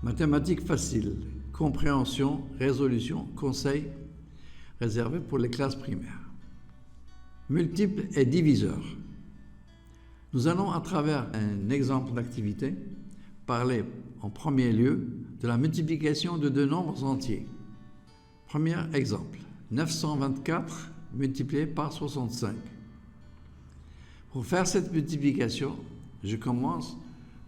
Mathématiques faciles, compréhension, résolution, conseil, réservé pour les classes primaires. Multiples et diviseurs. Nous allons, à travers un exemple d'activité, parler en premier lieu de la multiplication de deux nombres entiers. Premier exemple, 924 multiplié par 65. Pour faire cette multiplication, je commence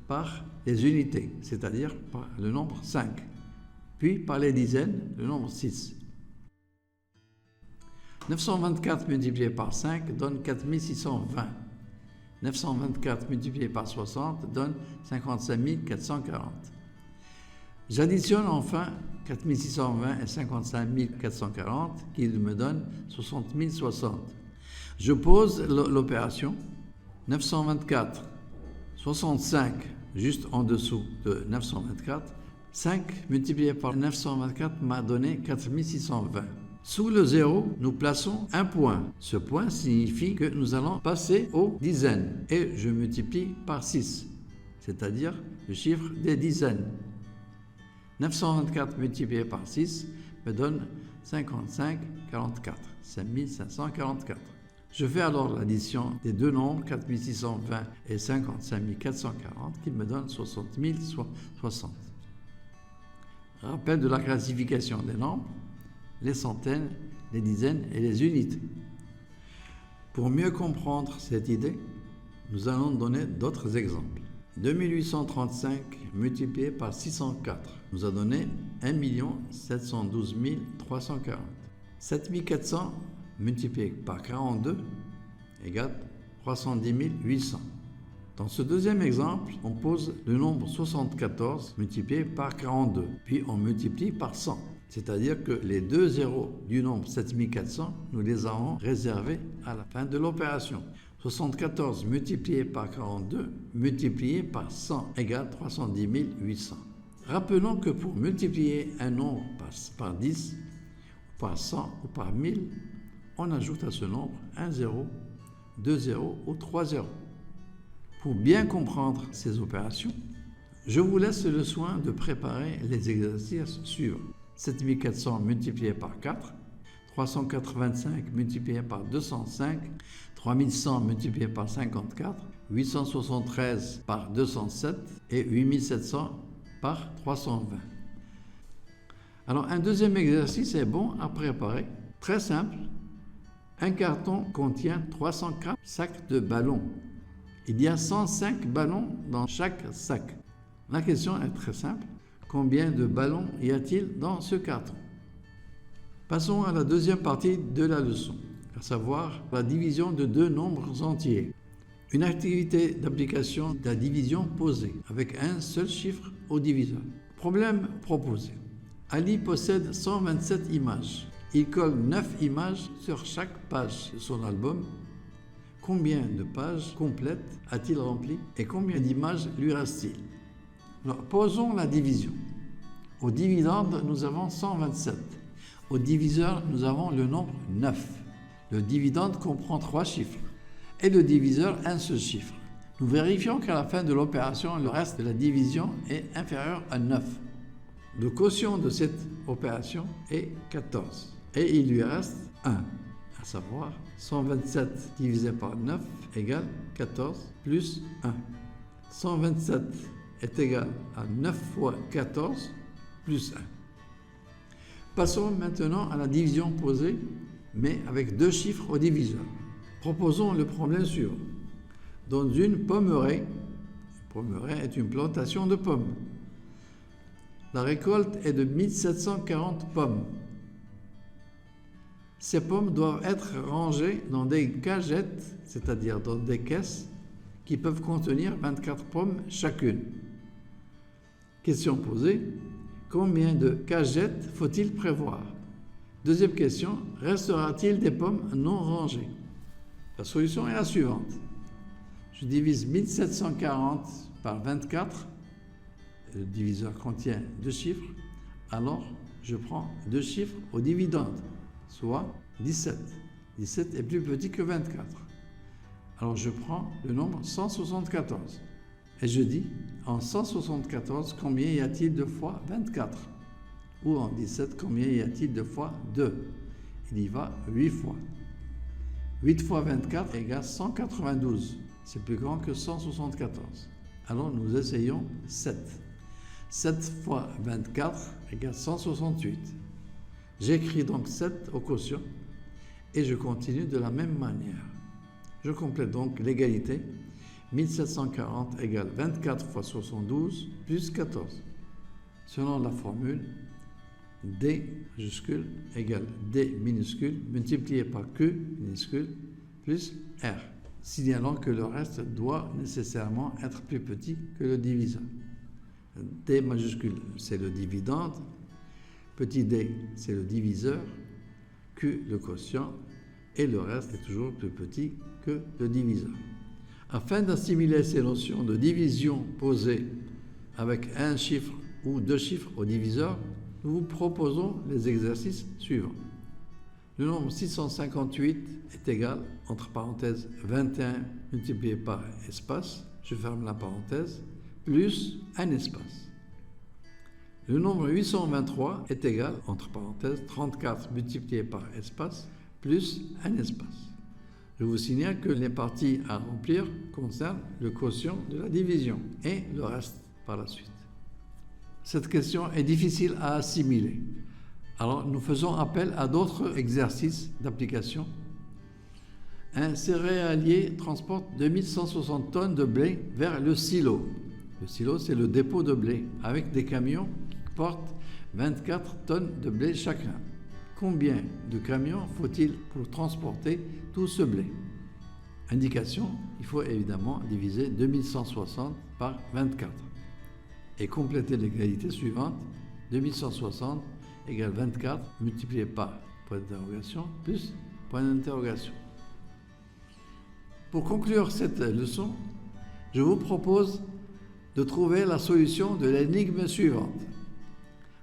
par les unités, c'est-à-dire par le nombre 5, puis par les dizaines, le nombre 6. 924 multiplié par 5 donne 4620. 924 multiplié par 60 donne 55 440. J'additionne enfin 4620 et 55 440 qui me donnent 60 060. Je pose l'opération 924, 65 juste en dessous de 924. 5 multiplié par 924 m'a donné 4620. Sous le zéro, nous plaçons un point. Ce point signifie que nous allons passer aux dizaines et je multiplie par 6, c'est-à-dire le chiffre des dizaines. 924 multiplié par 6 me donne 5544, 5544. Je fais alors l'addition des deux nombres, 4620 et 55 440, qui me donnent 60 060. Rappel de la classification des nombres, les centaines, les dizaines et les unités. Pour mieux comprendre cette idée, nous allons donner d'autres exemples. 2835 multiplié par 604 nous a donné 1 712 340. 7400 multiplié par 42 égale 310 800. Dans ce deuxième exemple, on pose le nombre 74 multiplié par 42, puis on multiplie par 100. C'est-à-dire que les deux zéros du nombre 7400, nous les avons réservés à la fin de l'opération. 74 multiplié par 42 multiplié par 100 égale 310 800. Rappelons que pour multiplier un nombre par 10, par 100 ou par 1000, on ajoute à ce nombre un zéro, deux zéros ou trois zéros. Pour bien comprendre ces opérations, je vous laisse le soin de préparer les exercices suivants. 7400 multiplié par 4, 385 multiplié par 205, 3100 multiplié par 54, 873 par 207 et 8700 par 320. Alors un deuxième exercice est bon à préparer, très simple. Un carton contient 304 sacs de ballons. Il y a 105 ballons dans chaque sac. La question est très simple. Combien de ballons y a-t-il dans ce carton? Passons à la deuxième partie de la leçon, à savoir la division de deux nombres entiers. Une activité d'application de la division posée, avec un seul chiffre au diviseur. Problème proposé. Ali possède 127 images. Il colle 9 images sur chaque page de son album. Combien de pages complètes a-t-il rempli et combien d'images lui reste-t-il? Alors, posons la division. Au dividende, nous avons 127. Au diviseur, nous avons le nombre 9. Le dividende comprend 3 chiffres et le diviseur un seul chiffre. Nous vérifions qu'à la fin de l'opération, le reste de la division est inférieur à 9. Le quotient de cette opération est 14 et il lui reste 1, à savoir 127 divisé par 9 égale 14 plus 1. 127 est égal à 9 fois 14 plus 1. Passons maintenant à la division posée, mais avec deux chiffres au diviseur. Proposons le problème suivant. Dans une pommeraie est une plantation de pommes. La récolte est de 1740 pommes. Ces pommes doivent être rangées dans des cagettes, c'est-à-dire dans des caisses, qui peuvent contenir 24 pommes chacune. Question posée, combien de cagettes faut-il prévoir? Deuxième question, restera-t-il des pommes non rangées? La solution est la suivante. Je divise 1740 par 24, le diviseur contient deux chiffres, alors je prends deux chiffres au dividende, soit 17. 17 est plus petit que 24. Alors je prends le nombre 174. Et je dis, en 174, combien y a-t-il de fois 24? Ou en 17, combien y a-t-il de fois 2? Il y va 8 fois. 8 fois 24 égale 192. C'est plus grand que 174. Alors nous essayons 7. 7 fois 24 égale 168. J'écris donc 7 au quotient et je continue de la même manière. Je complète donc l'égalité. 1740 égale 24 fois 72 plus 14. Selon la formule, D majuscule égale D minuscule multiplié par Q minuscule plus R, signalant que le reste doit nécessairement être plus petit que le diviseur. D majuscule, c'est le dividende, petit d, c'est le diviseur, Q, le quotient, et le reste est toujours plus petit que le diviseur. Afin d'assimiler ces notions de division posées avec un chiffre ou deux chiffres au diviseur, nous vous proposons les exercices suivants. Le nombre 658 est égal, entre parenthèses, 21 multiplié par espace, je ferme la parenthèse, plus un espace. Le nombre 823 est égal, entre parenthèses, 34 multiplié par espace, plus un espace. Je vous signale que les parties à remplir concernent le quotient de la division et le reste par la suite. Cette question est difficile à assimiler. Alors nous faisons appel à d'autres exercices d'application. Un céréalier transporte 2160 tonnes de blé vers le silo. Le silo, c'est le dépôt de blé, avec des camions qui portent 24 tonnes de blé chacun. Combien de camions faut-il pour transporter tout ce blé? Indication, il faut évidemment diviser 2160 par 24 et compléter l'égalité suivante. 2160 égale 24 multiplié par point d'interrogation plus point d'interrogation. Pour conclure cette leçon, je vous propose de trouver la solution de l'énigme suivante.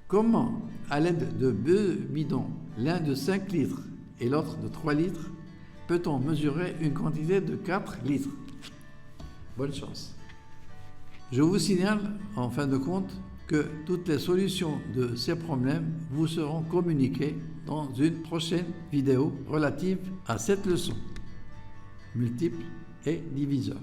Comment, à l'aide de deux bidons, l'un de 5 litres et l'autre de 3 litres, peut-on mesurer une quantité de 4 litres? Bonne chance. Je vous signale, en fin de compte, que toutes les solutions de ces problèmes vous seront communiquées dans une prochaine vidéo relative à cette leçon, multiples et diviseurs.